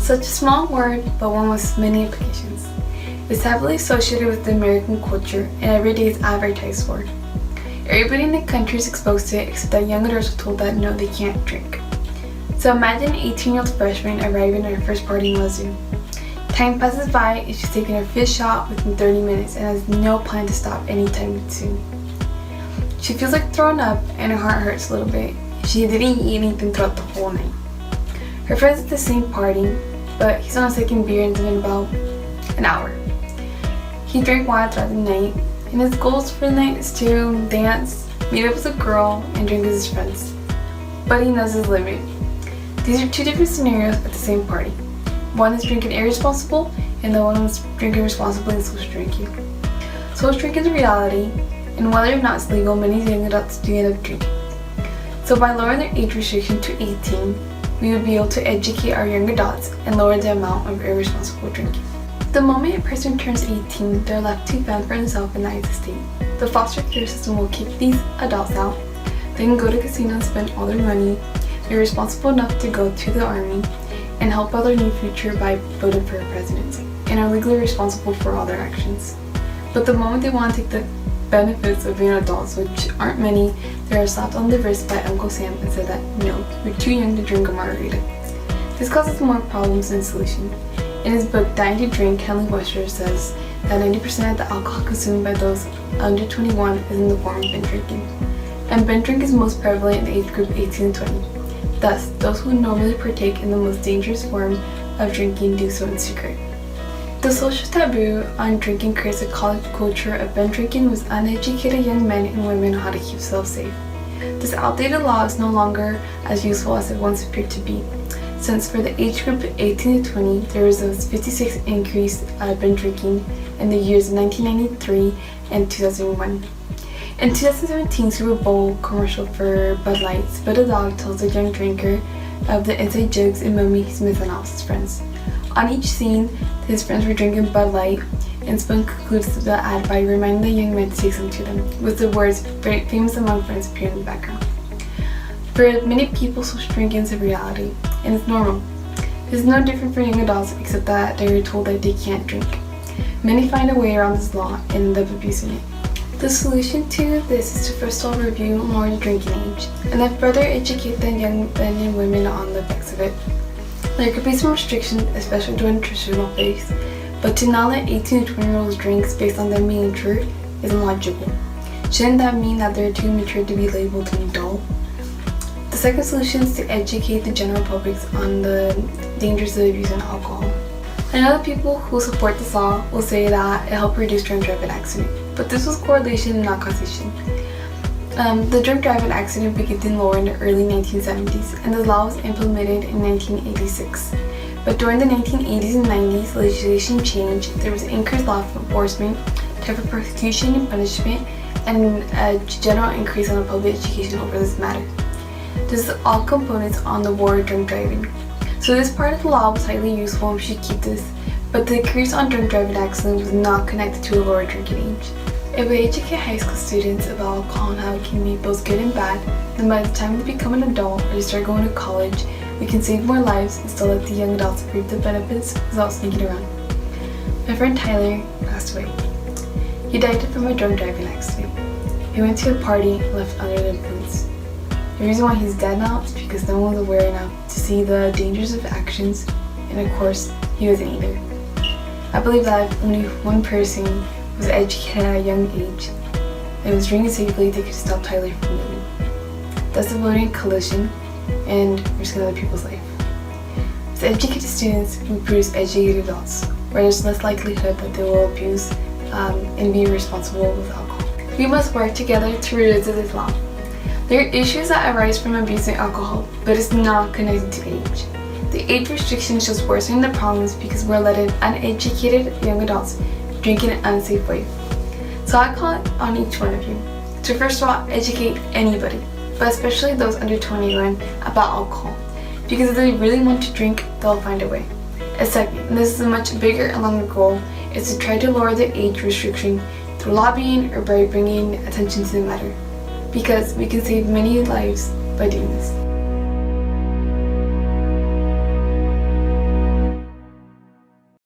Such a small word, but one with many implications. It's heavily associated with the American culture and every day it's advertised for. Everybody in the country is exposed to it except that young adults are told that no, they can't drink. So imagine an 18-year-old freshman arriving at her first party in Wazoo. Time passes by and she's taking her fifth shot within 30 minutes and has no plan to stop anytime soon. She feels like throwing up and her heart hurts a little bit. She didn't eat anything throughout the whole night. Her friend's at the same party, but he's on a second beer and it's been about an hour. He drank wine throughout the night, and his goals for the night is to dance, meet up with a girl, and drink with his friends. But he knows his limit. These are two different scenarios at the same party. One is drinking irresponsible, and the one is drinking responsibly and social drinking. Social drinking is a reality, and whether or not it's legal, many young adults do end up drinking. So by lowering their age restriction to 18, we would be able to educate our young adults and lower the amount of irresponsible drinking. The moment a person turns 18, they're left to fend for themselves in the United States. The foster care system will kick these adults out. They can go to casinos and spend all their money, be responsible enough to go to the army, and help out their new future by voting for a president, and are legally responsible for all their actions. But the moment they want to take the benefits of being adults, which aren't many, they are slapped on the wrist by Uncle Sam and said that no, you're too young to drink a margarita. This causes more problems than solution. In his book Dying to Drink, Henley Wester says that 90% of the alcohol consumed by those under 21 is in the form of binge drinking. And binge drink is most prevalent in the age group 18 to 20. Thus, those who normally partake in the most dangerous form of drinking do so in secret. The social taboo on drinking creates a college culture of binge drinking with uneducated young men and women on how to keep themselves safe. This outdated law is no longer as useful as it once appeared to be, since for the age group 18 to 20, there was a 56% increase binge drinking in the years 1993 and 2001. In 2017 Super Bowl commercial for Bud Light, Spud the dog tells a young drinker of the inside jokes and mommy he's missing out with his friends. On each scene, his friends were drinking Bud Light, and Spud concludes the ad by reminding the young man to say something to them, with the words famous among friends appearing in the background. For many people, social drinking is a reality, and it's normal. It's no different for young adults except that they are told that they can't drink. Many find a way around this law and end up abusing it. The solution to this is to first of all review and lower the drinking age, and then further educate the young men and women on the effects of it. There could be some restrictions, especially during the transitional phase, but to not let 18 to 20-year-olds drink based on them being mature is illogical. Shouldn't that mean that they're too mature to be labeled an adult? The second solution is to educate the general public on the dangers of abusing alcohol. I know that people who support this law will say that it helped reduce drunk driving accident, but this was correlation and not causation. The drunk driving accident began lower in the early 1970s, and the law was implemented in 1986. But during the 1980s and 90s, legislation changed. There was increased law enforcement, type of prosecution and punishment, and a general increase on the public education over this matter. This is all components on the war of drunk driving. So this part of the law was highly useful and we should keep this, but the increase on drunk driving accidents was not connected to a lower drinking age. If we educate high school students about alcohol and how it can be both good and bad, then by the time they become an adult or they start going to college, we can save more lives and still let the young adults reap the benefits without sneaking around. My friend Tyler passed away. He died from a drunk driving accident. He went to a party and left under the influence. The reason why he's dead now is because no one was aware enough to see the dangers of actions, and of course, he wasn't either. I believe that if only one person was educated at a young age and was drinking safely, they could stop Tyler from living. That's avoiding collision and risking other people's life. As educated students, we produce educated adults, where there's less likelihood that they will abuse and be responsible with alcohol. We must work together to reduce this law. There are issues that arise from abusing alcohol, but it's not connected to age. The age restriction is just worsening the problems because we're letting uneducated young adults drink in an unsafe way. So I call it on each one of you to first of all educate anybody, but especially those under 21 about alcohol, because if they really want to drink, they'll find a way. A second, and this is a much bigger and longer goal, is to try to lower the age restriction through lobbying or by bringing attention to the matter, because we can save many lives by doing this.